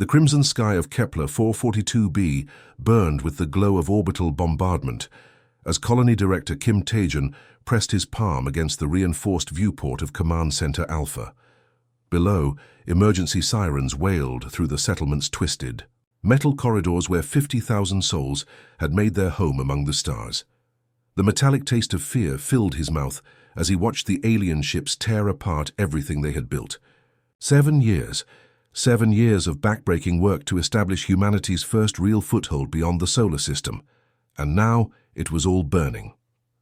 The crimson sky of Kepler 442b burned with the glow of orbital bombardment as Colony Director Kim Tae-jun pressed his palm against the reinforced viewport of Command Center Alpha. Below, emergency sirens wailed through the settlement's twisted, metal corridors where 50,000 souls had made their home among the stars. The metallic taste of fear filled his mouth as he watched the alien ships tear apart everything they had built. 7 years. 7 years of backbreaking work to establish humanity's first real foothold beyond the solar system. And now it was all burning.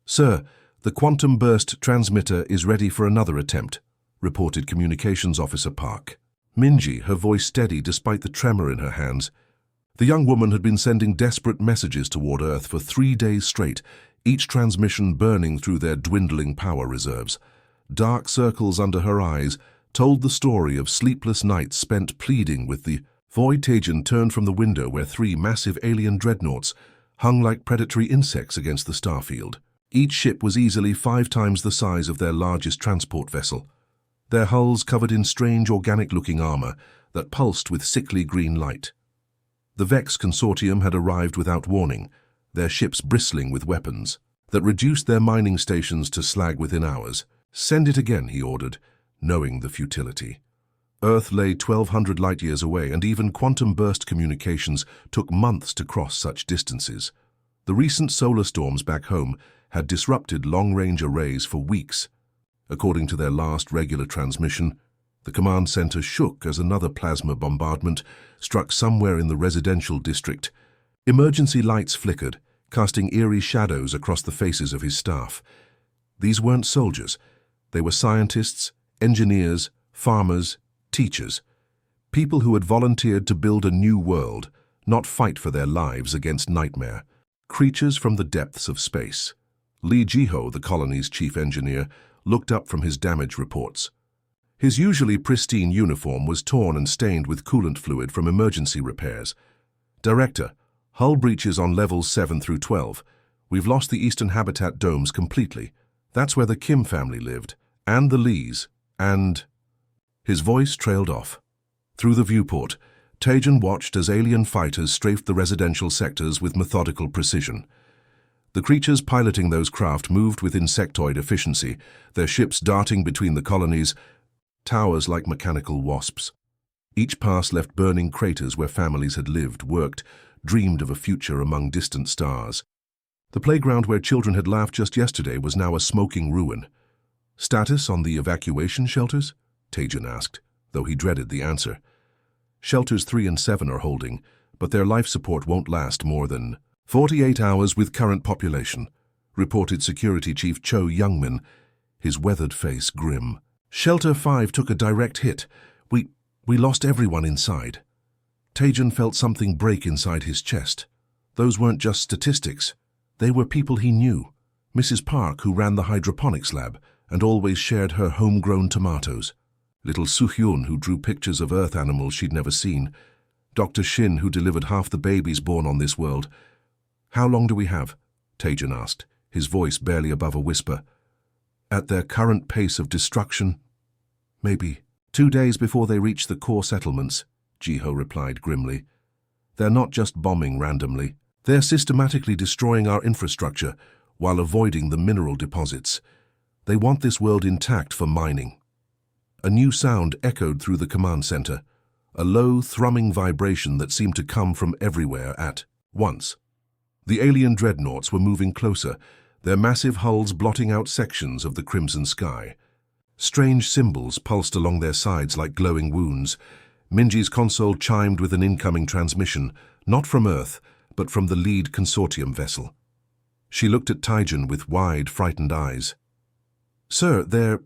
"Sir, the quantum burst transmitter is ready for another attempt," reported Communications Officer Park. Minji, her voice steady despite the tremor in her hands. The young woman had been sending desperate messages toward Earth for 3 days straight, each transmission burning through their dwindling power reserves. Dark circles under her eyes told the story of sleepless nights spent pleading with the void. Tae-jun turned from the window where 3 massive alien dreadnoughts hung like predatory insects against the starfield. Each ship was easily 5 times the size of their largest transport vessel, their hulls covered in strange organic-looking armor that pulsed with sickly green light. The Vex Consortium had arrived without warning, their ships bristling with weapons that reduced their mining stations to slag within hours. "Send it again," he ordered, knowing the futility. Earth lay 1,200 light-years away, and even quantum burst communications took months to cross such distances. The recent solar storms back home had disrupted long-range arrays for weeks. According to their last regular transmission, the command center shook as another plasma bombardment struck somewhere in the residential district. Emergency lights flickered, casting eerie shadows across the faces of his staff. These weren't soldiers. They were scientists, engineers, farmers, teachers. People who had volunteered to build a new world, not fight for their lives against nightmare. Creatures from the depths of space. Lee Ji-ho, the colony's chief engineer, looked up from his damage reports. His usually pristine uniform was torn and stained with coolant fluid from emergency repairs. "Director, hull breaches on levels 7 through 12. We've lost the eastern habitat domes completely. That's where the Kim family lived, and the Lees, and..." His voice trailed off. Through the viewport, Tae-jun watched as alien fighters strafed the residential sectors with methodical precision. The creatures piloting those craft moved with insectoid efficiency, their ships darting between the colonies, towers like mechanical wasps. Each pass left burning craters where families had lived, worked, dreamed of a future among distant stars. The playground where children had laughed just yesterday was now a smoking ruin. "Status on the evacuation shelters?" Tae-jun asked, though he dreaded the answer. "Shelters 3 and 7 are holding, but their life support won't last more than 48 hours with current population," reported Security Chief Cho Youngmin, his weathered face grim. "Shelter 5 took a direct hit. We lost everyone inside." Tae-jun felt something break inside his chest. Those weren't just statistics. They were people he knew. Mrs. Park, who ran the hydroponics lab and always shared her homegrown tomatoes. Little Soo-hyun, who drew pictures of Earth animals she'd never seen. Dr. Shin, who delivered half the babies born on this world. "How long do we have?" Tae-jun asked, his voice barely above a whisper. "At their current pace of destruction, maybe 2 days before they reach the core settlements," Ji-ho replied grimly. "They're not just bombing randomly. They're systematically destroying our infrastructure while avoiding the mineral deposits. They want this world intact for mining." A new sound echoed through the command center, a low, thrumming vibration that seemed to come from everywhere at once. The alien dreadnoughts were moving closer, their massive hulls blotting out sections of the crimson sky. Strange symbols pulsed along their sides like glowing wounds. Minji's console chimed with an incoming transmission, not from Earth, but from the lead consortium vessel. She looked at Tae-jun with wide, frightened eyes. "Sir, they're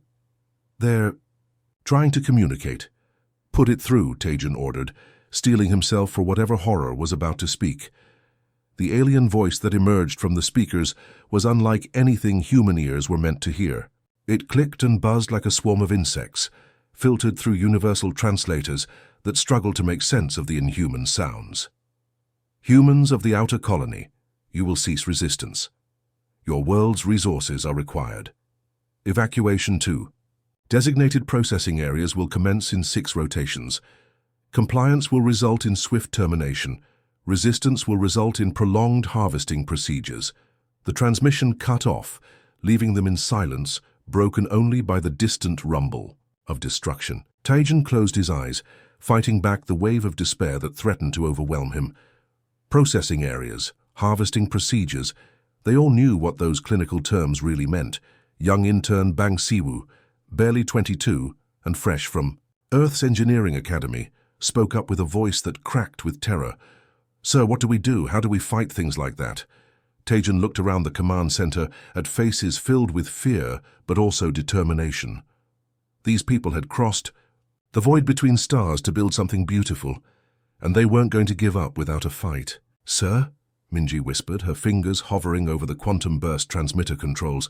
trying to communicate." "Put it through," Tae-jun ordered, steeling himself for whatever horror was about to speak. The alien voice that emerged from the speakers was unlike anything human ears were meant to hear. It clicked and buzzed like a swarm of insects, filtered through universal translators that struggled to make sense of the inhuman sounds. "Humans of the outer colony, you will cease resistance. Your world's resources are required. Evacuation 2. Designated processing areas will commence in 6 rotations. Compliance will result in swift termination. Resistance will result in prolonged harvesting procedures. The transmission cut off, leaving them in silence, broken only by the distant rumble of destruction. Tajan closed his eyes, fighting back the wave of despair that threatened to overwhelm him. Processing areas, harvesting procedures, they all knew what those clinical terms really meant. Young intern Bang Siwoo, barely 22 and fresh from Earth's Engineering Academy, spoke up with a voice that cracked with terror. "Sir, what do we do? How do we fight things like that?" Tajan looked around the command center at faces filled with fear but also determination. These people had crossed the void between stars to build something beautiful, and they weren't going to give up without a fight. "Sir," Minji whispered, her fingers hovering over the quantum burst transmitter controls,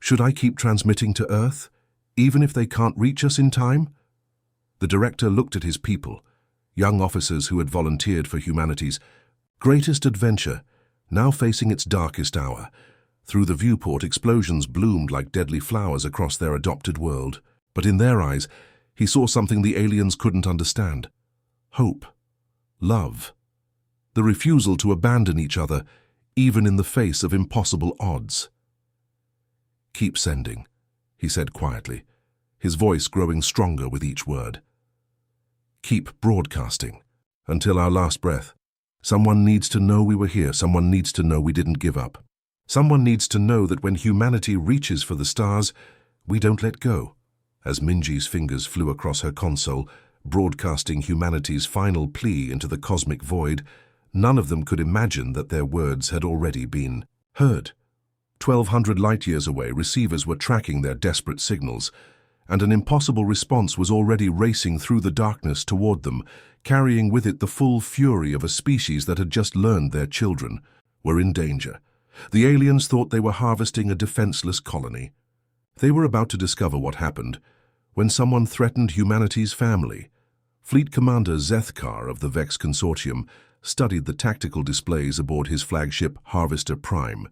"should I keep transmitting to Earth, even if they can't reach us in time?" The director looked at his people, young officers who had volunteered for humanity's greatest adventure, now facing its darkest hour. Through the viewport, explosions bloomed like deadly flowers across their adopted world. But in their eyes, he saw something the aliens couldn't understand. Hope. Love. The refusal to abandon each other, even in the face of impossible odds. "Keep sending," he said quietly, his voice growing stronger with each word. "Keep broadcasting, until our last breath. Someone needs to know we were here. Someone needs to know we didn't give up. Someone needs to know that when humanity reaches for the stars, we don't let go." As Minji's fingers flew across her console, broadcasting humanity's final plea into the cosmic void, none of them could imagine that their words had already been heard. 1,200 light-years away, receivers were tracking their desperate signals, and an impossible response was already racing through the darkness toward them, carrying with it the full fury of a species that had just learned their children were in danger. The aliens thought they were harvesting a defenseless colony. They were about to discover what happened when someone threatened humanity's family. Fleet Commander Zethkar of the Vex Consortium studied the tactical displays aboard his flagship Harvester Prime,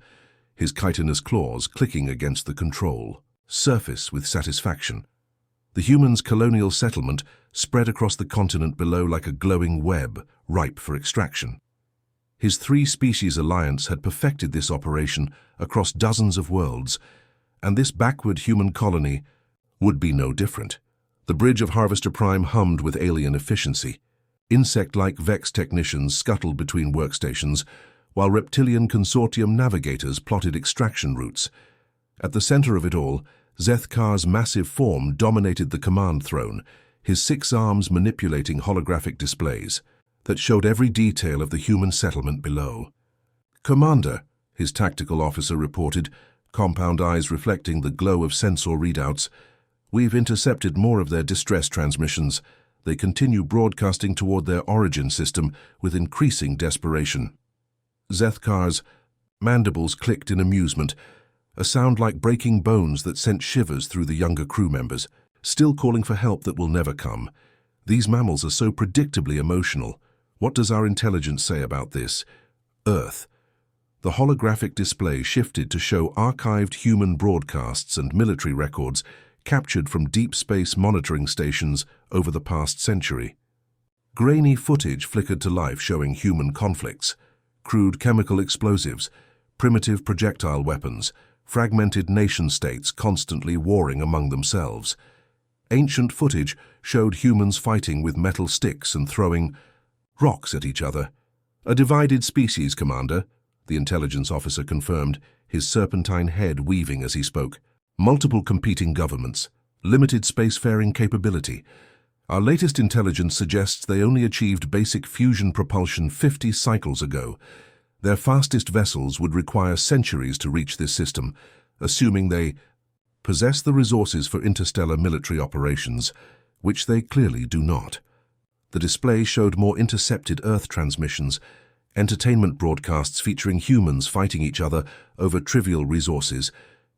his chitinous claws clicking against the control surface with satisfaction. The humans' colonial settlement spread across the continent below like a glowing web, ripe for extraction. His three-species alliance had perfected this operation across dozens of worlds, and this backward human colony would be no different. The bridge of Harvester Prime hummed with alien efficiency. Insect-like Vex technicians scuttled between workstations, while reptilian consortium navigators plotted extraction routes. At the center of it all, Zethkar's massive form dominated the command throne, his 6 arms manipulating holographic displays that showed every detail of the human settlement below. "Commander," his tactical officer reported, compound eyes reflecting the glow of sensor readouts, "we've intercepted more of their distress transmissions. They continue broadcasting toward their origin system with increasing desperation." Zethkar's mandibles clicked in amusement, a sound like breaking bones that sent shivers through the younger crew members, still calling for help that will never come. These mammals are so predictably emotional. What does our intelligence say about this? Earth. The holographic display shifted to show archived human broadcasts and military records captured from deep space monitoring stations over the past century. Grainy footage flickered to life showing human conflicts, crude chemical explosives, primitive projectile weapons, fragmented nation-states constantly warring among themselves. Ancient footage showed humans fighting with metal sticks and throwing rocks at each other. "A divided species, Commander," the intelligence officer confirmed, his serpentine head weaving as he spoke. "Multiple competing governments, limited spacefaring capability. Our latest intelligence suggests they only achieved basic fusion propulsion 50 cycles ago. Their fastest vessels would require centuries to reach this system, assuming they possess the resources for interstellar military operations, which they clearly do not." The display showed more intercepted Earth transmissions, entertainment broadcasts featuring humans fighting each other over trivial resources,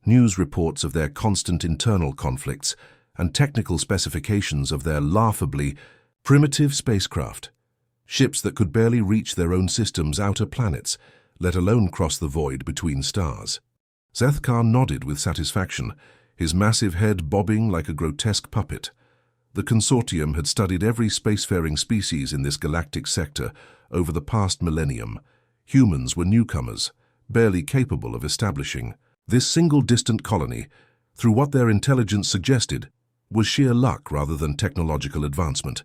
news reports of their constant internal conflicts, and technical specifications of their laughably primitive spacecraft. Ships that could barely reach their own system's outer planets, let alone cross the void between stars. Zethkar nodded with satisfaction, his massive head bobbing like a grotesque puppet. The consortium had studied every spacefaring species in this galactic sector over the past millennium. Humans were newcomers, barely capable of establishing this single distant colony, through what their intelligence suggested, was sheer luck rather than technological advancement.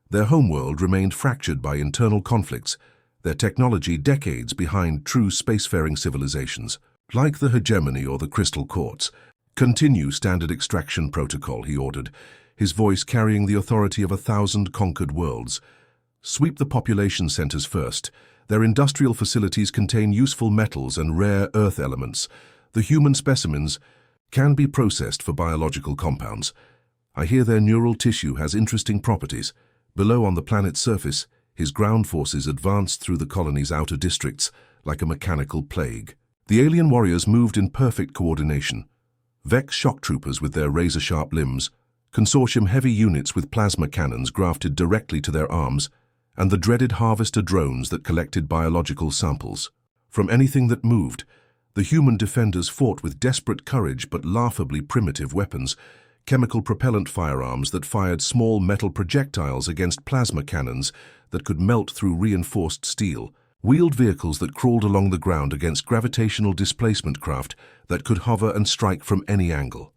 Their homeworld remained fractured by internal conflicts, their technology decades behind true spacefaring civilizations, like the hegemony or the crystal quartz. "Continue standard extraction protocol," he ordered, his voice carrying the authority of 1,000 conquered worlds. "Sweep the population centers first. Their industrial facilities contain useful metals and rare earth elements. The human specimens can be processed for biological compounds. I hear their neural tissue has interesting properties." Below on the planet's surface, his ground forces advanced through the colony's outer districts like a mechanical plague. The alien warriors moved in perfect coordination. Vex shock troopers with their razor-sharp limbs, consortium heavy units with plasma cannons grafted directly to their arms, and the dreaded harvester drones that collected biological samples. From anything that moved, the human defenders fought with desperate courage but laughably primitive weapons, chemical propellant firearms that fired small metal projectiles against plasma cannons that could melt through reinforced steel, wheeled vehicles that crawled along the ground against gravitational displacement craft that could hover and strike from any angle.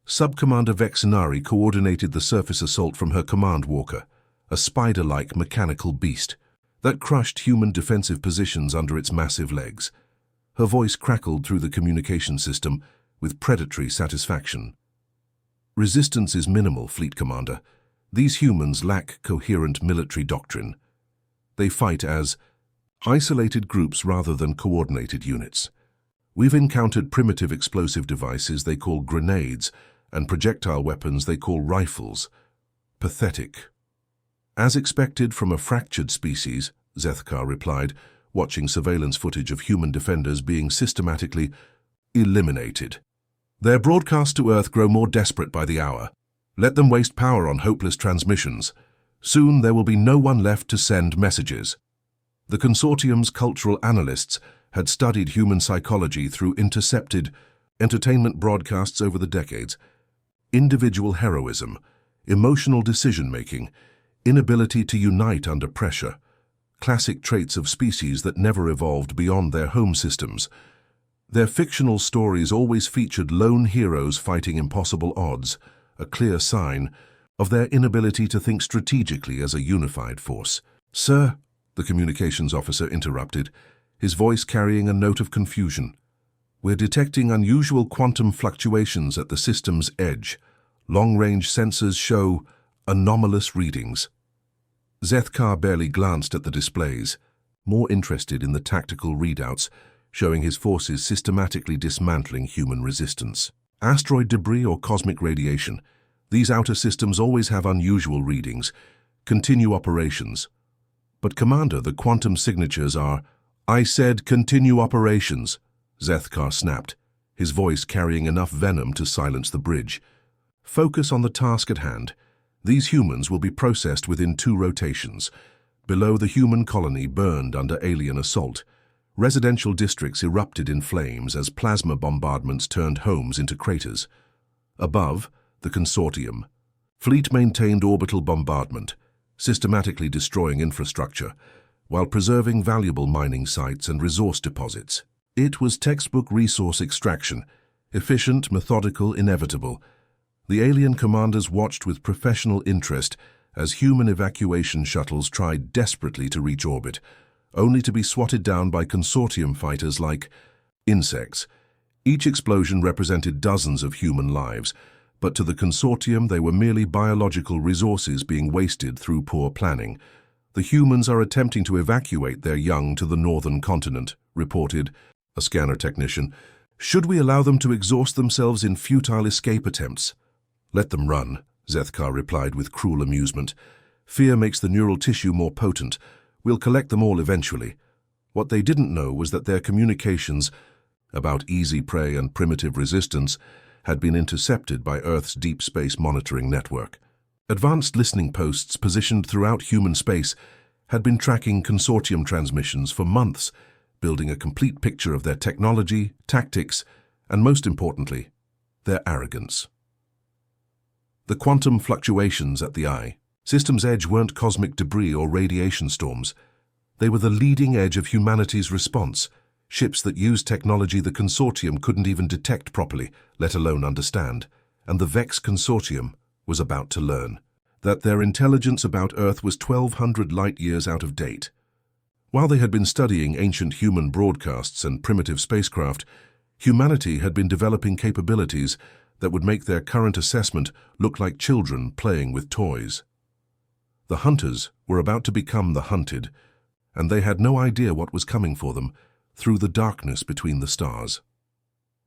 Sub-Commander Vexenari coordinated the surface assault from her command walker, a spider-like mechanical beast that crushed human defensive positions under its massive legs. Her voice crackled through the communication system with predatory satisfaction. "Resistance is minimal, Fleet Commander. These humans lack coherent military doctrine. They fight as isolated groups rather than coordinated units. We've encountered primitive explosive devices they call grenades and projectile weapons they call rifles. Pathetic." "As expected from a fractured species," Zethkar replied, watching surveillance footage of human defenders being systematically eliminated. "Their broadcasts to Earth grow more desperate by the hour. Let them waste power on hopeless transmissions. Soon there will be no one left to send messages." The consortium's cultural analysts had studied human psychology through intercepted entertainment broadcasts over the decades. Individual heroism, emotional decision-making, inability to unite under pressure, classic traits of species that never evolved beyond their home systems. Their fictional stories always featured lone heroes fighting impossible odds, a clear sign of their inability to think strategically as a unified force. "Sir," the communications officer interrupted, his voice carrying a note of confusion. "We're detecting unusual quantum fluctuations at the system's edge. Long-range sensors show anomalous readings." Zethkar barely glanced at the displays, more interested in the tactical readouts, showing his forces systematically dismantling human resistance. Asteroid debris or cosmic radiation. These outer systems always have unusual readings. Continue operations. "But Commander, the quantum signatures are—" "I said continue operations," Zethkar snapped, his voice carrying enough venom to silence the bridge. "Focus on the task at hand. These humans will be processed within 2 rotations. Below, the human colony burned under alien assault. Residential districts erupted in flames as plasma bombardments turned homes into craters. Above, the consortium. Fleet maintained orbital bombardment, systematically destroying infrastructure, while preserving valuable mining sites and resource deposits. It was textbook resource extraction, efficient, methodical, inevitable. The alien commanders watched with professional interest as human evacuation shuttles tried desperately to reach orbit, only to be swatted down by consortium fighters like insects. Each explosion represented dozens of human lives, but to the consortium they were merely biological resources being wasted through poor planning. "The humans are attempting to evacuate their young to the northern continent," reported a scanner technician. "Should we allow them to exhaust themselves in futile escape attempts?" "Let them run," Zethkar replied with cruel amusement. "Fear makes the neural tissue more potent. We'll collect them all eventually." What they didn't know was that their communications about easy prey and primitive resistance had been intercepted by Earth's deep space monitoring network. Advanced listening posts positioned throughout human space had been tracking consortium transmissions for months, building a complete picture of their technology, tactics, and most importantly, their arrogance. The quantum fluctuations at the eye. System's edge weren't cosmic debris or radiation storms. They were the leading edge of humanity's response, ships that used technology the Consortium couldn't even detect properly, let alone understand. And the Vex Consortium was about to learn that their intelligence about Earth was 1,200 light-years out of date. While they had been studying ancient human broadcasts and primitive spacecraft, humanity had been developing capabilities that would make their current assessment look like children playing with toys. The hunters were about to become the hunted, and they had no idea what was coming for them through the darkness between the stars.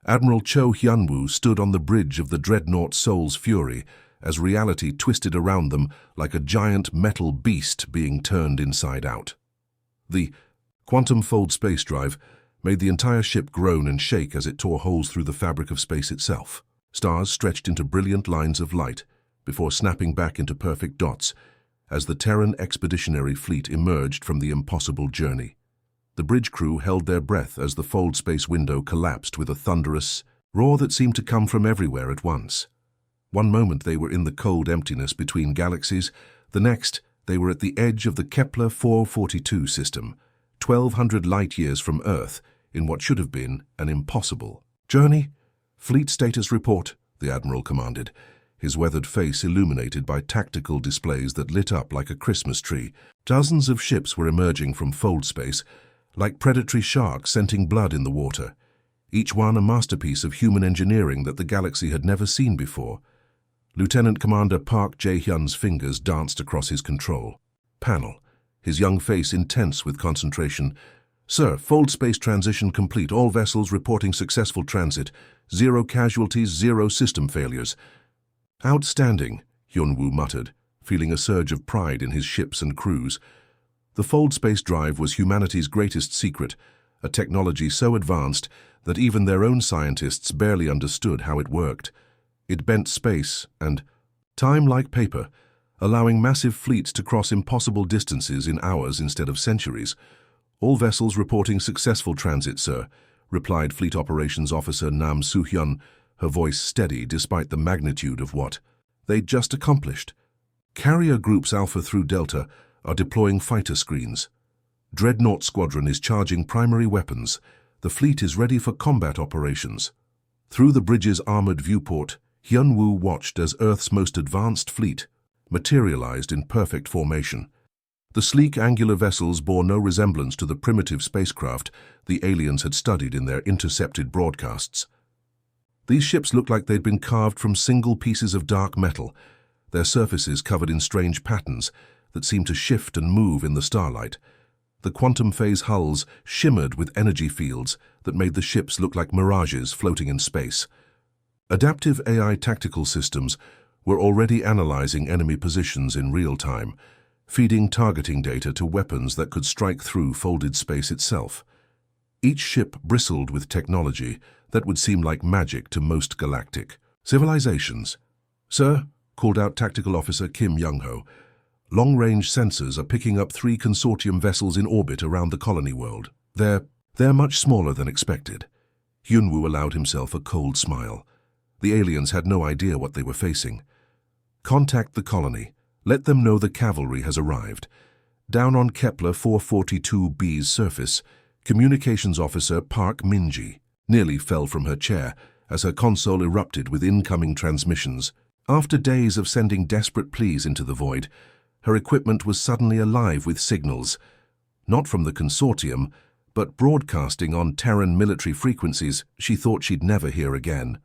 Admiral Cho Hyunwoo stood on the bridge of the dreadnought Soul's Fury as reality twisted around them like a giant metal beast being turned inside out. The quantum fold space drive made the entire ship groan and shake as it tore holes through the fabric of space itself. Stars stretched into brilliant lines of light before snapping back into perfect dots as the Terran expeditionary fleet emerged from the impossible journey. The bridge crew held their breath as the fold space window collapsed with a thunderous roar that seemed to come from everywhere at once. One moment they were in the cold emptiness between galaxies, the next they were at the edge of the Kepler 442 system, 1,200 light-years from Earth, in what should have been an impossible journey. Fleet status report, the Admiral commanded, his weathered face illuminated by tactical displays that lit up like a Christmas tree. Dozens of ships were emerging from fold space, like predatory sharks scenting blood in the water, each one a masterpiece of human engineering that the galaxy had never seen before. Lieutenant Commander Park Jae-hyun's fingers danced across his control panel, his young face intense with concentration. "Sir, fold space transition complete. All vessels reporting successful transit. 0 casualties, 0 system failures." "Outstanding," Hyunwoo muttered, feeling a surge of pride in his ships and crews. The fold space drive was humanity's greatest secret, a technology so advanced that even their own scientists barely understood how it worked. It bent space and time like paper, allowing massive fleets to cross impossible distances in hours instead of centuries. "All vessels reporting successful transit, sir," replied Fleet Operations Officer Nam Soo-hyun, her voice steady despite the magnitude of what they'd just accomplished. "Carrier Groups Alpha through Delta are deploying fighter screens. Dreadnought Squadron is charging primary weapons. The fleet is ready for combat operations." Through the bridge's armored viewport, Hyunwoo watched as Earth's most advanced fleet materialized in perfect formation. The sleek angular vessels bore no resemblance to the primitive spacecraft the aliens had studied in their intercepted broadcasts. These ships looked like they'd been carved from single pieces of dark metal, their surfaces covered in strange patterns that seemed to shift and move in the starlight. The quantum phase hulls shimmered with energy fields that made the ships look like mirages floating in space. Adaptive AI tactical systems were already analyzing enemy positions in real time, feeding targeting data to weapons that could strike through folded space itself. Each ship bristled with technology that would seem like magic to most galactic civilizations. "Sir," called out Tactical Officer Kim Young-ho, "long-range sensors are picking up 3 consortium vessels in orbit around the colony world. They're much smaller than expected." Hyunwoo allowed himself a cold smile. The aliens had no idea what they were facing. "Contact the colony. Let them know the cavalry has arrived." Down on Kepler 442b's surface, Communications Officer Park Min-ji nearly fell from her chair as her console erupted with incoming transmissions. After days of sending desperate pleas into the void, her equipment was suddenly alive with signals, not from the Consortium, but broadcasting on Terran military frequencies she thought she'd never hear again.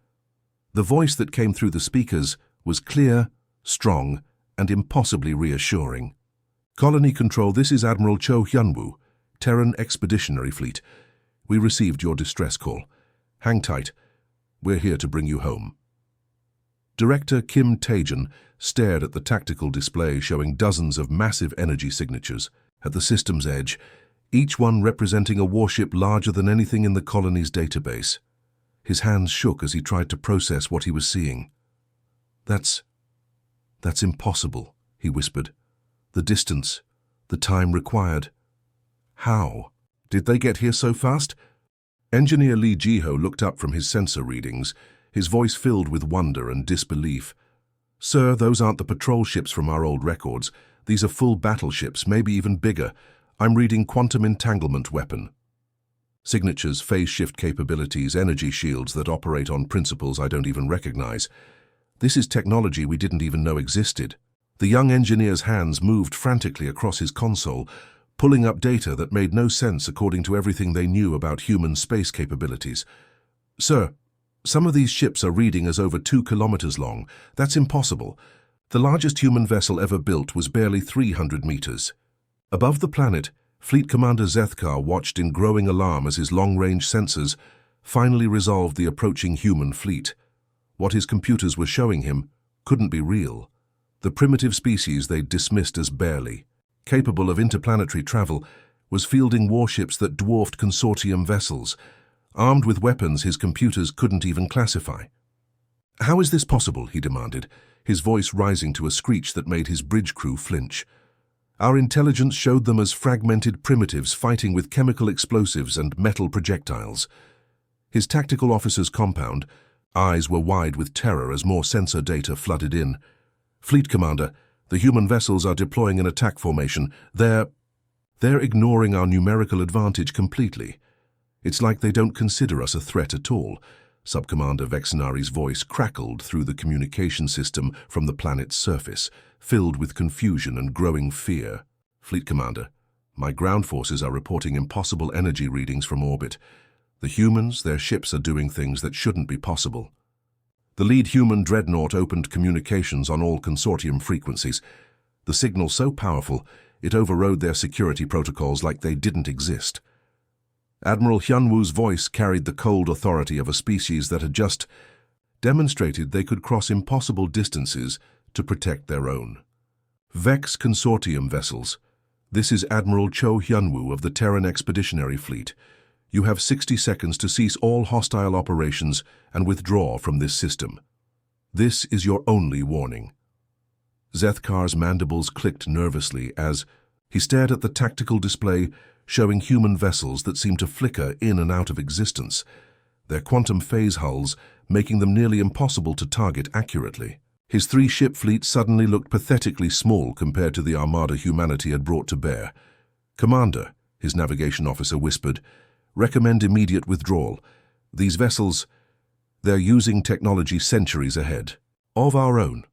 The voice that came through the speakers was clear, strong, and impossibly reassuring. "Colony Control, this is Admiral Cho Hyunwoo, Terran Expeditionary Fleet. We received your distress call. Hang tight. We're here to bring you home." Director Kim Tae-jun stared at the tactical display showing dozens of massive energy signatures at the system's edge, each one representing a warship larger than anything in the colony's database. His hands shook as he tried to process what he was seeing. That's impossible," he whispered. "The distance, the time required. How did they get here so fast?" Engineer Lee Ji-ho looked up from his sensor readings, his voice filled with wonder and disbelief. Sir, those aren't the patrol ships from our old records. These are full battleships, maybe even bigger. I'm reading quantum entanglement weapon. Signatures, phase shift capabilities, energy shields that operate on principles I don't even recognize. This is technology we didn't even know existed. The young engineer's hands moved frantically across his console, pulling up data that made no sense according to everything they knew about human space capabilities. Sir, some of these ships are reading as over 2 kilometers long. That's impossible. The largest human vessel ever built was barely 300 meters. Above the planet, Fleet Commander Zethkar watched in growing alarm as his long-range sensors finally resolved the approaching human fleet. What his computers were showing him couldn't be real. The primitive species they'd dismissed as barely capable of interplanetary travel was fielding warships that dwarfed consortium vessels, armed with weapons his computers couldn't even classify. "How is this possible?" he demanded, his voice rising to a screech that made his bridge crew flinch. "Our intelligence showed them as fragmented primitives fighting with chemical explosives and metal projectiles." His tactical officer's compound, eyes were wide with terror as more sensor data flooded in. "Fleet Commander, the human vessels are deploying an attack formation. They're ignoring our numerical advantage completely. It's like they don't consider us a threat at all." Subcommander Vexenari's voice crackled through the communication system from the planet's surface, filled with confusion and growing fear. "Fleet Commander, my ground forces are reporting impossible energy readings from orbit. The humans, their ships are doing things that shouldn't be possible." The lead human dreadnought opened communications on all consortium frequencies. The signal so powerful, it overrode their security protocols like they didn't exist. Admiral Hyunwoo's voice carried the cold authority of a species that had just demonstrated they could cross impossible distances to protect their own. "Vex Consortium vessels. This is Admiral Cho Hyunwoo of the Terran Expeditionary Fleet. You have 60 seconds to cease all hostile operations and withdraw from this system. This is your only warning." Zethkar's mandibles clicked nervously as he stared at the tactical display showing human vessels that seemed to flicker in and out of existence, their quantum phase hulls making them nearly impossible to target accurately. His 3-ship fleet suddenly looked pathetically small compared to the armada humanity had brought to bear. "Commander," his navigation officer whispered, "recommend immediate withdrawal. These vessels, they're using technology centuries ahead of our own."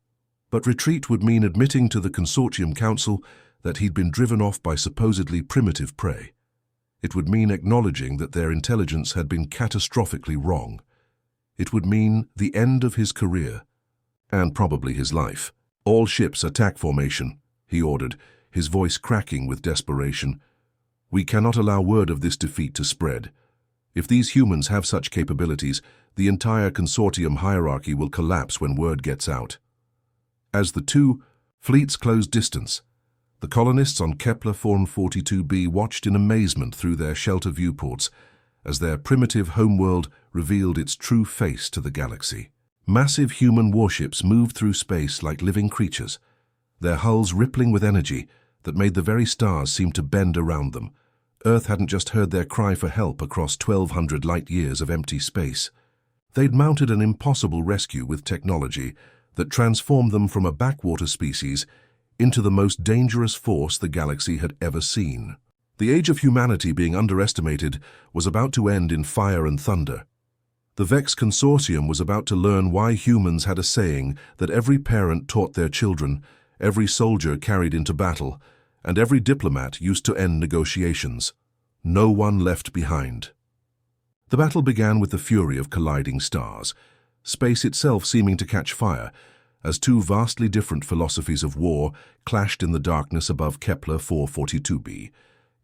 But retreat would mean admitting to the Consortium Council that he'd been driven off by supposedly primitive prey. It would mean acknowledging that their intelligence had been catastrophically wrong. It would mean the end of his career, and probably his life. "All ships attack formation," he ordered, his voice cracking with desperation. "We cannot allow word of this defeat to spread. If these humans have such capabilities, the entire consortium hierarchy will collapse when word gets out." As the two fleets closed distance, the colonists on Kepler 442b watched in amazement through their shelter viewports as their primitive homeworld revealed its true face to the galaxy. Massive human warships moved through space like living creatures, their hulls rippling with energy that made the very stars seem to bend around them. Earth hadn't just heard their cry for help across 1,200 light-years of empty space. They'd mounted an impossible rescue with technology that transformed them from a backwater species into the most dangerous force the galaxy had ever seen. The age of humanity being underestimated was about to end in fire and thunder. The Vex Consortium was about to learn why humans had a saying that every parent taught their children, every soldier carried into battle, and every diplomat used to end negotiations: no one left behind. The battle began with the fury of colliding stars, space itself seeming to catch fire, as two vastly different philosophies of war clashed in the darkness above Kepler 442b.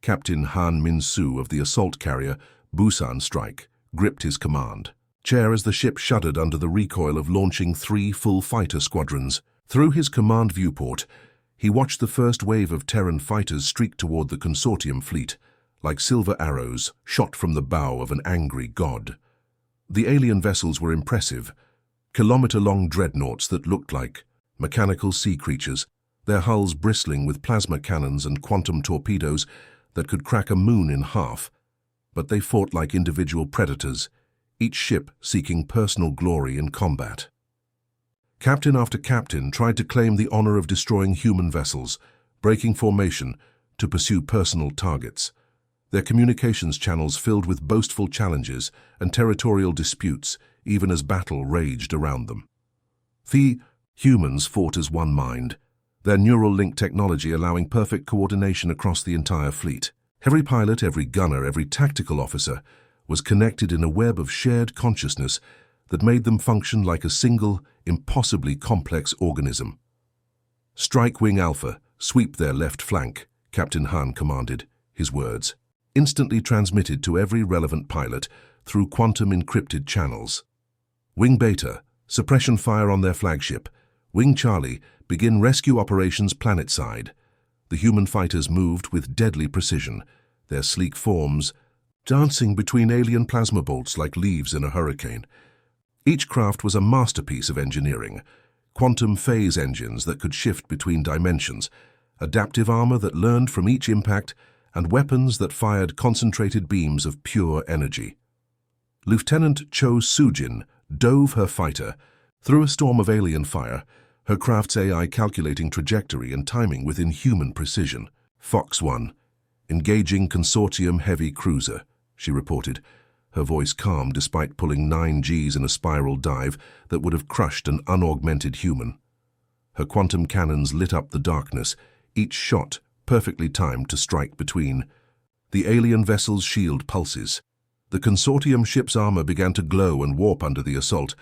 Captain Han Min-soo of the assault carrier Busan Strike gripped his command chair as the ship shuddered under the recoil of launching 3 full fighter squadrons. Through his command viewport, he watched the first wave of Terran fighters streak toward the consortium fleet, like silver arrows shot from the bow of an angry god. The alien vessels were impressive, kilometer-long dreadnoughts that looked like mechanical sea creatures, their hulls bristling with plasma cannons and quantum torpedoes that could crack a moon in half. But they fought like individual predators, each ship seeking personal glory in combat. Captain after captain tried to claim the honor of destroying human vessels, breaking formation to pursue personal targets. Their communications channels filled with boastful challenges and territorial disputes, even as battle raged around them. The humans fought as one mind, their neural link technology allowing perfect coordination across the entire fleet. Every pilot, every gunner, every tactical officer was connected in a web of shared consciousness that made them function like a single, impossibly complex organism. "Strike Wing Alpha, sweep their left flank," Captain Han commanded, his words instantly transmitted to every relevant pilot through quantum-encrypted channels. "Wing Beta, suppression fire on their flagship. Wing Charlie, begin rescue operations planetside." The human fighters moved with deadly precision, their sleek forms dancing between alien plasma bolts like leaves in a hurricane. Each craft was a masterpiece of engineering: quantum phase engines that could shift between dimensions, adaptive armor that learned from each impact, and weapons that fired concentrated beams of pure energy. Lieutenant Cho Sujin dove her fighter through a storm of alien fire, her craft's AI calculating trajectory and timing with inhuman precision. "Fox 1, engaging consortium heavy cruiser," she reported, her voice calm despite pulling 9 Gs in a spiral dive that would have crushed an unaugmented human. Her quantum cannons lit up the darkness, each shot perfectly timed to strike between the alien vessel's shield pulses. The consortium ship's armor began to glow and warp under the assault,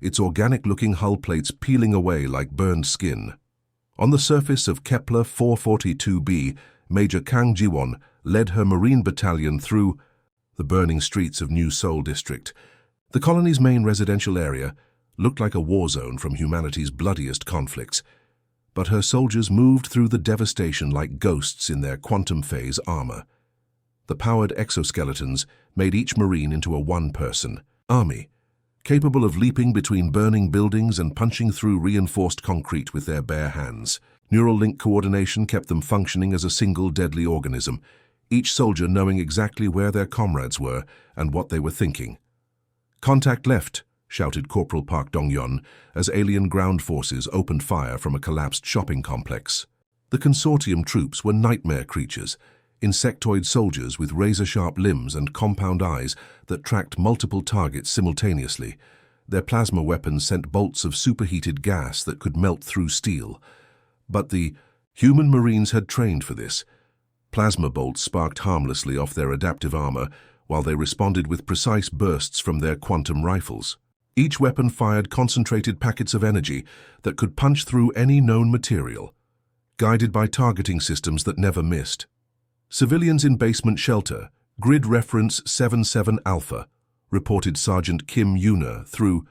its organic-looking hull plates peeling away like burned skin. On the surface of Kepler 442b, Major Kang Jiwon led her Marine battalion through the burning streets of New Seoul District. The colony's main residential area looked like a war zone from humanity's bloodiest conflicts, but her soldiers moved through the devastation like ghosts in their quantum phase armor. The powered exoskeletons made each Marine into a one-person army, capable of leaping between burning buildings and punching through reinforced concrete with their bare hands. Neural link coordination kept them functioning as a single deadly organism, each soldier knowing exactly where their comrades were and what they were thinking. "Contact left," shouted Corporal Park Dong-yeon as alien ground forces opened fire from a collapsed shopping complex. The consortium troops were nightmare creatures, insectoid soldiers with razor-sharp limbs and compound eyes that tracked multiple targets simultaneously. Their plasma weapons sent bolts of superheated gas that could melt through steel. But the human Marines had trained for this. Plasma bolts sparked harmlessly off their adaptive armor, while they responded with precise bursts from their quantum rifles. Each weapon fired concentrated packets of energy that could punch through any known material, guided by targeting systems that never missed. "Civilians in basement shelter, grid reference 77 Alpha," reported Sergeant Kim Yuna through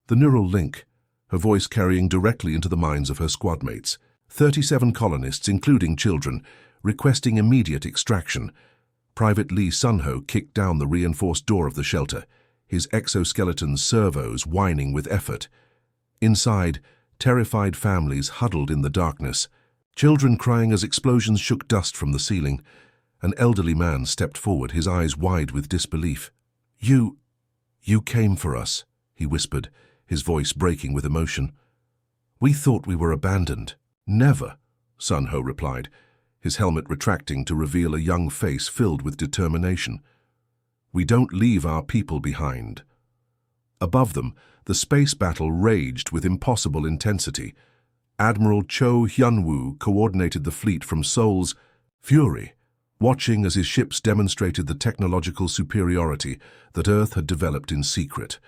the neural link, her voice carrying directly into the minds of her squadmates. 37 colonists, including children, requesting immediate extraction. Private Lee Sunho kicked down the reinforced door of the shelter, his exoskeleton servos whining with effort. Inside, terrified families huddled in the darkness, children crying as explosions shook dust from the ceiling. An elderly man stepped forward, his eyes wide with disbelief. You came for us," he whispered, his voice breaking with emotion. "We thought we were abandoned." "Never," Sunho replied, his helmet retracting to reveal a young face filled with determination. "We don't leave our people behind." Above them, the space battle raged with impossible intensity. Admiral Cho Hyun-woo coordinated the fleet from Seoul's Fury, watching as his ships demonstrated the technological superiority that Earth had developed in secret.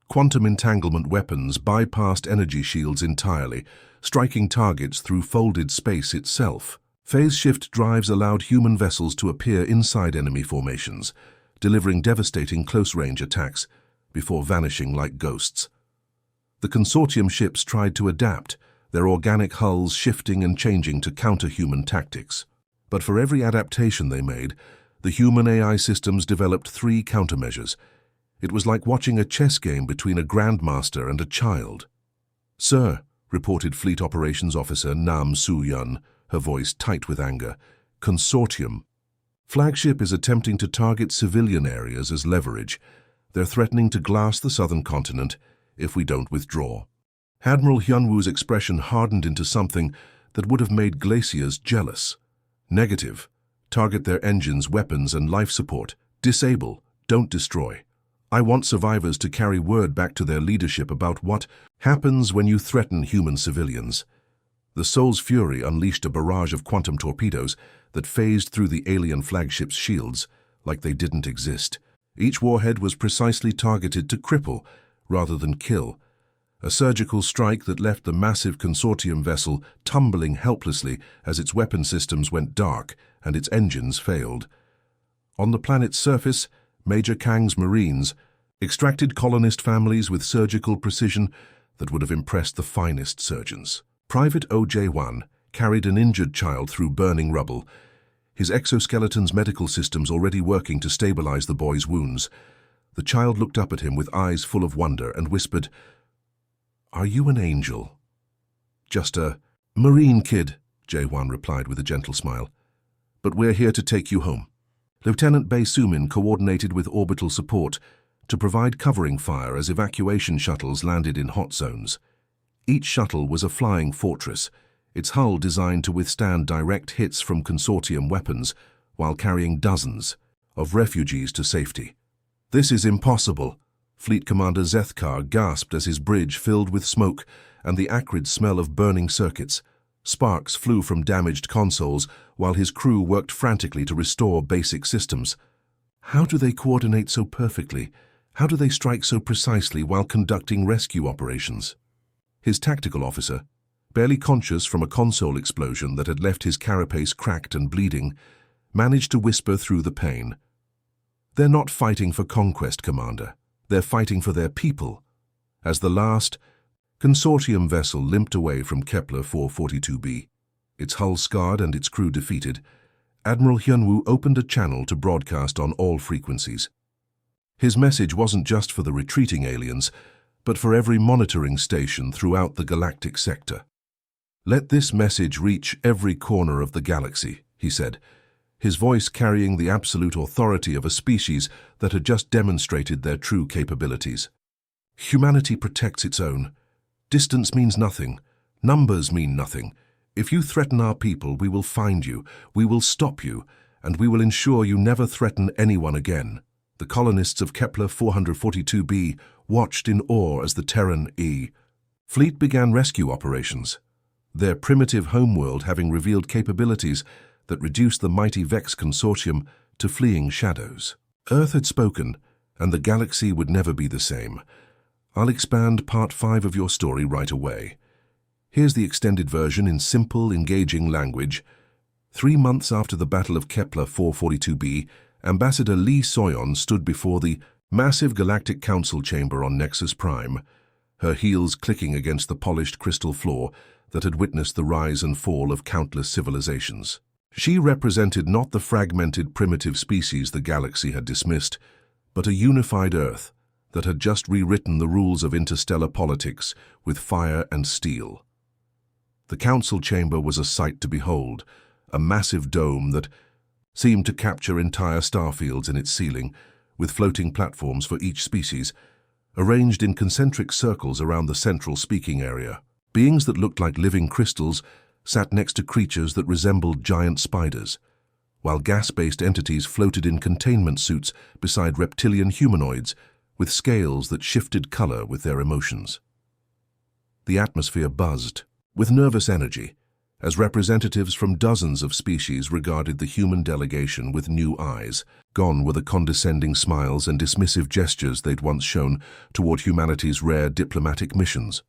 Quantum entanglement weapons bypassed energy shields entirely, striking targets through folded space itself. Phase shift drives allowed human vessels to appear inside enemy formations, delivering devastating close-range attacks before vanishing like ghosts. The consortium ships tried to adapt, their organic hulls shifting and changing to counter human tactics. But for every adaptation they made, the human AI systems developed 3 countermeasures. It was like watching a chess game between a grandmaster and a child. "Sir," reported Fleet Operations Officer Nam Soo-yeon, her voice tight with anger, "Consortium. Flagship is attempting to target civilian areas as leverage. They're threatening to glass the southern continent if we don't withdraw." Admiral Hyunwoo's expression hardened into something that would have made glaciers jealous. Negative. Target their engines, weapons, and life support. Disable. Don't destroy. I want survivors to carry word back to their leadership about what happens when you threaten human civilians. The Soul's fury unleashed a barrage of quantum torpedoes that phased through the alien flagship's shields like they didn't exist. Each warhead was precisely targeted to cripple rather than kill. A surgical strike that left the massive consortium vessel tumbling helplessly as its weapon systems went dark and its engines failed. On the planet's surface, Major Kang's Marines extracted colonist families with surgical precision that would have impressed the finest surgeons. Private OJ-1 carried an injured child through burning rubble, his exoskeleton's medical systems already working to stabilize the boy's wounds. The child looked up at him with eyes full of wonder and whispered, "Are you an angel?" "Just a Marine kid," J-1 replied with a gentle smile. "But we're here to take you home." Lieutenant Bae Sumin coordinated with orbital support to provide covering fire as evacuation shuttles landed in hot zones. Each shuttle was a flying fortress, its hull designed to withstand direct hits from consortium weapons while carrying dozens of refugees to safety. "This is impossible," Fleet Commander Zethkar gasped as his bridge filled with smoke and the acrid smell of burning circuits. Sparks flew from damaged consoles while his crew worked frantically to restore basic systems. How do they coordinate so perfectly? How do they strike so precisely while conducting rescue operations? His tactical officer, barely conscious from a console explosion that had left his carapace cracked and bleeding, managed to whisper through the pain. "They're not fighting for conquest, Commander. They're fighting for their people." As the last consortium vessel limped away from Kepler 442b, its hull scarred and its crew defeated, Admiral Hyunwoo opened a channel to broadcast on all frequencies. His message wasn't just for the retreating aliens, but for every monitoring station throughout the galactic sector. "Let this message reach every corner of the galaxy," he said, his voice carrying the absolute authority of a species that had just demonstrated their true capabilities. "Humanity protects its own. Distance means nothing. Numbers mean nothing. If you threaten our people, we will find you, we will stop you, and we will ensure you never threaten anyone again." The colonists of Kepler 442b watched in awe as the Terran E fleet began rescue operations, their primitive homeworld having revealed capabilities that reduced the mighty Vex consortium to fleeing shadows. Earth had spoken, and the galaxy would never be the same. I'll expand Part 5 of your story right away. Here's the extended version in simple, engaging language. 3 months after the Battle of Kepler 442b, Ambassador Lee Soyeon stood before the massive Galactic Council chamber on Nexus Prime, her heels clicking against the polished crystal floor that had witnessed the rise and fall of countless civilizations. She represented not the fragmented primitive species the galaxy had dismissed, but a unified Earth that had just rewritten the rules of interstellar politics with fire and steel. The council chamber was a sight to behold, a massive dome that seemed to capture entire starfields in its ceiling, with floating platforms for each species, arranged in concentric circles around the central speaking area. Beings that looked like living crystals sat next to creatures that resembled giant spiders, while gas-based entities floated in containment suits beside reptilian humanoids with scales that shifted color with their emotions. The atmosphere buzzed with nervous energy as representatives from dozens of species regarded the human delegation with new eyes. Gone were the condescending smiles and dismissive gestures they'd once shown toward humanity's rare diplomatic missions.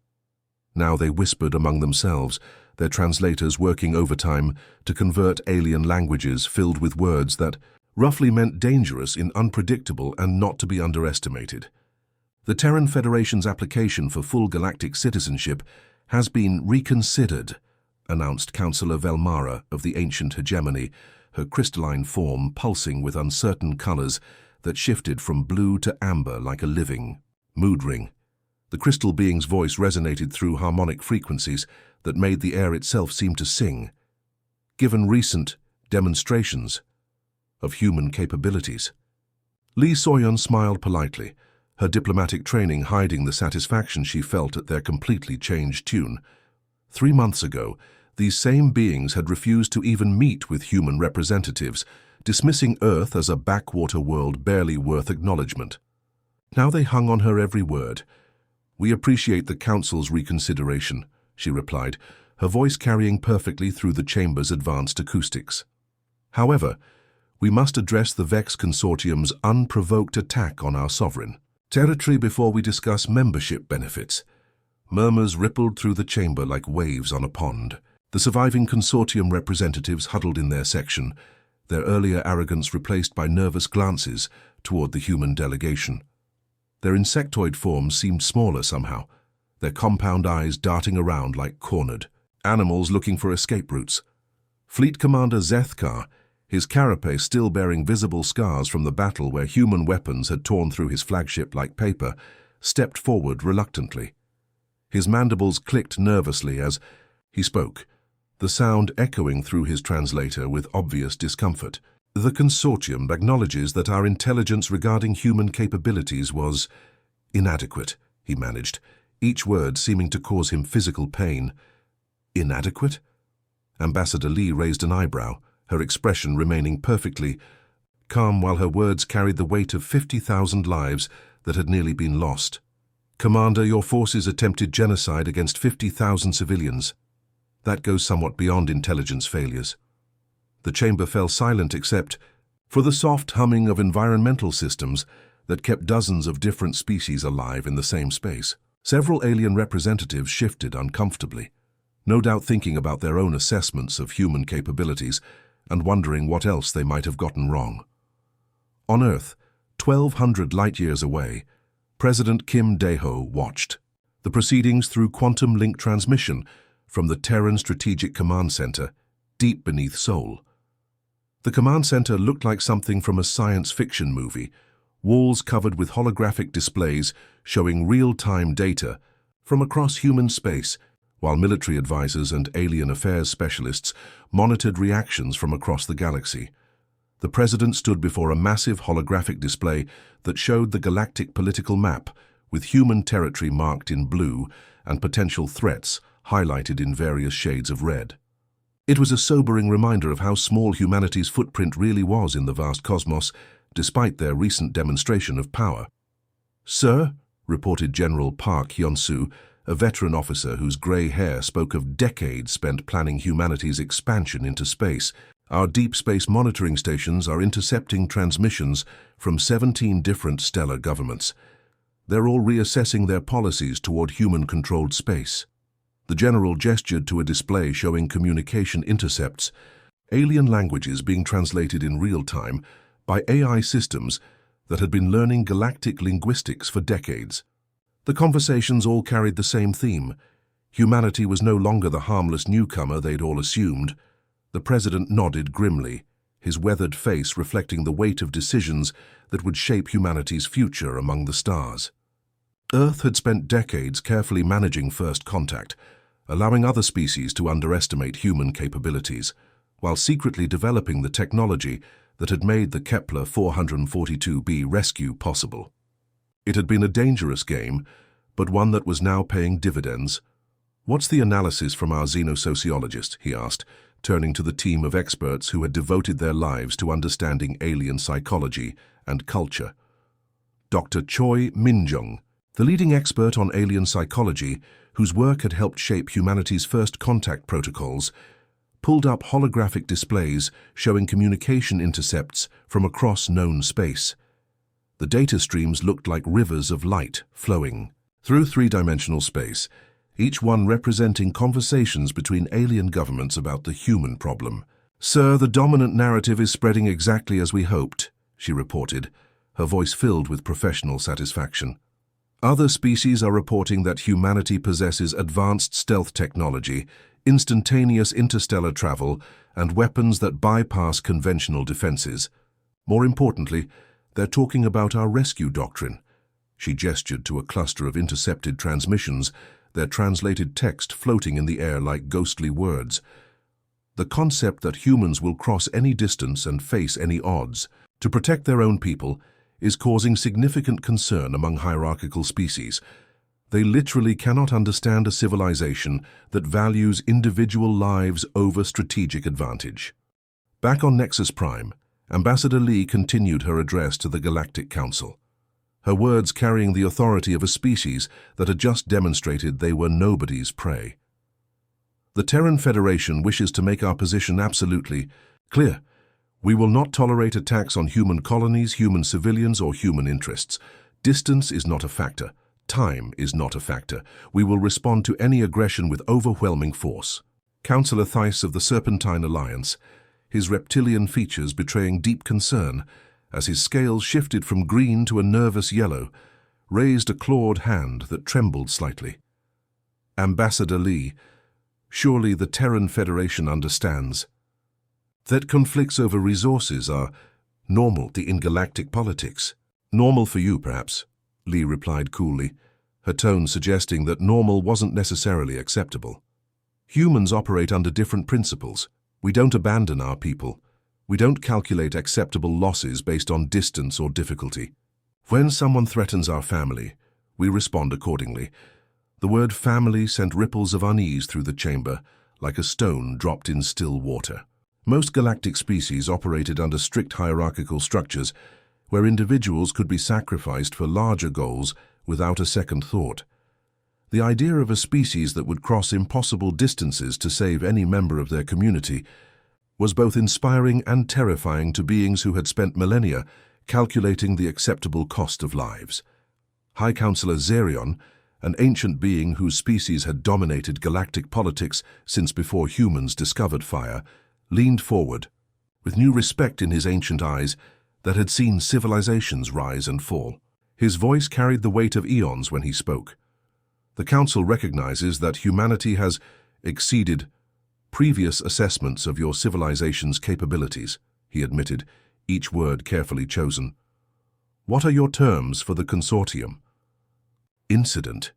Now they whispered among themselves, their translators working overtime to convert alien languages filled with words that roughly meant dangerous in unpredictable and not to be underestimated. The Terran Federation's application for full galactic citizenship has been reconsidered, announced Councillor Velmara of the ancient hegemony, her crystalline form pulsing with uncertain colors that shifted from blue to amber like a living mood ring. The crystal being's voice resonated through harmonic frequencies that made the air itself seem to sing. Given recent demonstrations of human capabilities, Lee Soyeon smiled politely, her diplomatic training hiding the satisfaction she felt at their completely changed tune. 3 months ago, these same beings had refused to even meet with human representatives, dismissing Earth as a backwater world barely worth acknowledgement. Now they hung on her every word. "We appreciate the Council's reconsideration," she replied, her voice carrying perfectly through the chamber's advanced acoustics. "However, we must address the Vex Consortium's unprovoked attack on our sovereign territory before we discuss membership benefits." Murmurs rippled through the chamber like waves on a pond. The surviving consortium representatives huddled in their section, their earlier arrogance replaced by nervous glances toward the human delegation. Their insectoid forms seemed smaller somehow, their compound eyes darting around like cornered animals looking for escape routes. Fleet Commander Zethkar, his carapace still bearing visible scars from the battle where human weapons had torn through his flagship like paper, stepped forward reluctantly. His mandibles clicked nervously as he spoke, the sound echoing through his translator with obvious discomfort. "The consortium acknowledges that our intelligence regarding human capabilities was inadequate," he managed, each word seeming to cause him physical pain. "Inadequate?" Ambassador Lee raised an eyebrow, her expression remaining perfectly calm while her words carried the weight of 50,000 lives that had nearly been lost. "Commander, your forces attempted genocide against 50,000 civilians. That goes somewhat beyond intelligence failures." The chamber fell silent except for the soft humming of environmental systems that kept dozens of different species alive in the same space. Several alien representatives shifted uncomfortably, no doubt thinking about their own assessments of human capabilities and wondering what else they might have gotten wrong. On Earth, 1,200 light-years away, President Kim Dae-ho watched the proceedings through quantum link transmission from the Terran Strategic Command Center, deep beneath Seoul. The command center looked like something from a science fiction movie, walls covered with holographic displays showing real-time data from across human space, while military advisors and alien affairs specialists monitored reactions from across the galaxy. The president stood before a massive holographic display that showed the galactic political map, with human territory marked in blue and potential threats highlighted in various shades of red. It was a sobering reminder of how small humanity's footprint really was in the vast cosmos, despite their recent demonstration of power. "Sir," reported General Park Hyun-soo, a veteran officer whose grey hair spoke of decades spent planning humanity's expansion into space, "our deep space monitoring stations are intercepting transmissions from 17 different stellar governments. They're all reassessing their policies toward human-controlled space." The general gestured to a display showing communication intercepts, alien languages being translated in real time by AI systems that had been learning galactic linguistics for decades. The conversations all carried the same theme. Humanity was no longer the harmless newcomer they'd all assumed. The president nodded grimly, his weathered face reflecting the weight of decisions that would shape humanity's future among the stars. Earth had spent decades carefully managing first contact, allowing other species to underestimate human capabilities, while secretly developing the technology that had made the Kepler 442b rescue possible. It had been a dangerous game, but one that was now paying dividends. "What's the analysis from our xenosociologist?" he asked, turning to the team of experts who had devoted their lives to understanding alien psychology and culture. Dr. Choi Min-jung, the leading expert on alien psychology, whose work had helped shape humanity's first contact protocols, pulled up holographic displays showing communication intercepts from across known space. The data streams looked like rivers of light flowing through three-dimensional space, each one representing conversations between alien governments about the human problem. "Sir, the dominant narrative is spreading exactly as we hoped," she reported, her voice filled with professional satisfaction. "Other species are reporting that humanity possesses advanced stealth technology, instantaneous interstellar travel, and weapons that bypass conventional defenses. More importantly, they're talking about our rescue doctrine." She gestured to a cluster of intercepted transmissions, their translated text floating in the air like ghostly words. "The concept that humans will cross any distance and face any odds to protect their own people, is causing significant concern among hierarchical species. They literally cannot understand a civilization that values individual lives over strategic advantage. Back on Nexus Prime, Ambassador Lee continued her address to the Galactic Council, her words carrying the authority of a species that had just demonstrated they were nobody's prey. The Terran Federation wishes to make our position absolutely clear. We will not tolerate attacks on human colonies, human civilians, or human interests. Distance is not a factor. Time is not a factor. We will respond to any aggression with overwhelming force. Councillor Theiss of the Serpentine Alliance, his reptilian features betraying deep concern, as his scales shifted from green to a nervous yellow, raised a clawed hand that trembled slightly. Ambassador Lee, surely the Terran Federation understands that conflicts over resources are normal in galactic politics. Normal for you, perhaps, Lee replied coolly, her tone suggesting that normal wasn't necessarily acceptable. Humans operate under different principles. We don't abandon our people. We don't calculate acceptable losses based on distance or difficulty. When someone threatens our family, we respond accordingly. The word family sent ripples of unease through the chamber, like a stone dropped in still water. Most galactic species operated under strict hierarchical structures, where individuals could be sacrificed for larger goals without a second thought. The idea of a species that would cross impossible distances to save any member of their community was both inspiring and terrifying to beings who had spent millennia calculating the acceptable cost of lives. High Counselor Zerion, an ancient being whose species had dominated galactic politics since before humans discovered fire, leaned forward, with new respect in his ancient eyes that had seen civilizations rise and fall. His voice carried the weight of eons when he spoke. The Council recognizes that humanity has exceeded previous assessments of your civilization's capabilities, he admitted, each word carefully chosen. What are your terms for the consortium? Incident,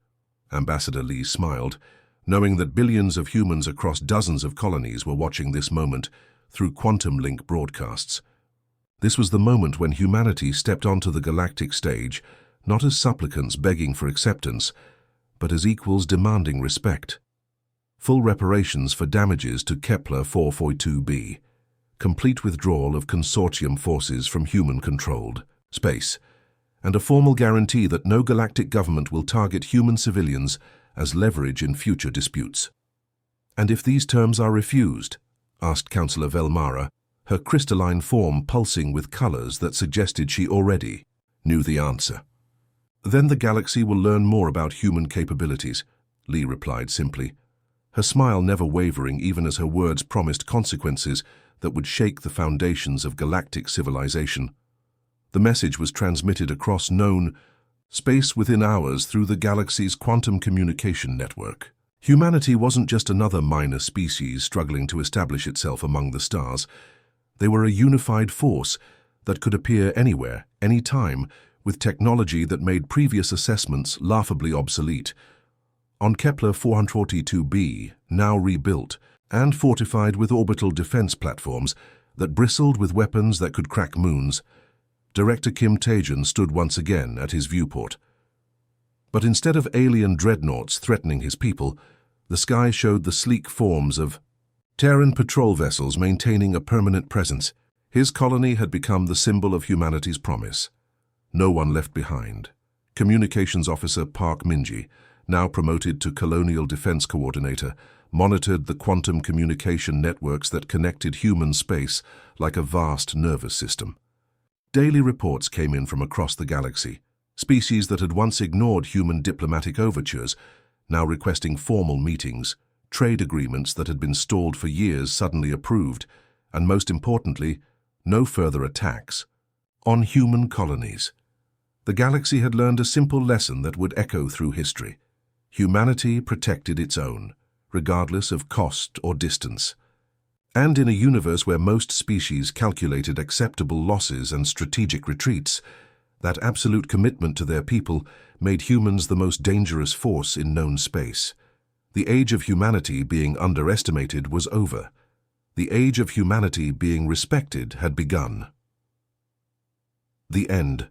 Ambassador Lee smiled, knowing that billions of humans across dozens of colonies were watching this moment through quantum link broadcasts. This was the moment when humanity stepped onto the galactic stage, not as supplicants begging for acceptance, but as equals demanding respect. Full reparations for damages to Kepler 442b, complete withdrawal of consortium forces from human-controlled space, and a formal guarantee that no galactic government will target human civilians as leverage in future disputes. And if these terms are refused? Asked Councillor Velmara, her crystalline form pulsing with colors that suggested she already knew the answer. Then the galaxy will learn more about human capabilities, Lee replied simply, her smile never wavering even as her words promised consequences that would shake the foundations of galactic civilization. The message was transmitted across known space within hours through the galaxy's quantum communication network. Humanity wasn't just another minor species struggling to establish itself among the stars. They were a unified force that could appear anywhere, anytime, with technology that made previous assessments laughably obsolete. On Kepler 442b, now rebuilt and fortified with orbital defense platforms that bristled with weapons that could crack moons, Director Kim Tae-jun stood once again at his viewport. But instead of alien dreadnoughts threatening his people, the sky showed the sleek forms of Terran patrol vessels maintaining a permanent presence. His colony had become the symbol of humanity's promise. No one left behind. Communications Officer Park Minji, now promoted to Colonial Defense Coordinator, monitored the quantum communication networks that connected human space like a vast nervous system. Daily reports came in from across the galaxy, species that had once ignored human diplomatic overtures, now requesting formal meetings, trade agreements that had been stalled for years suddenly approved, and most importantly, no further attacks on human colonies. The galaxy had learned a simple lesson that would echo through history. Humanity protected its own, regardless of cost or distance. And in a universe where most species calculated acceptable losses and strategic retreats, that absolute commitment to their people made humans the most dangerous force in known space. The age of humanity being underestimated was over. The age of humanity being respected had begun. The end.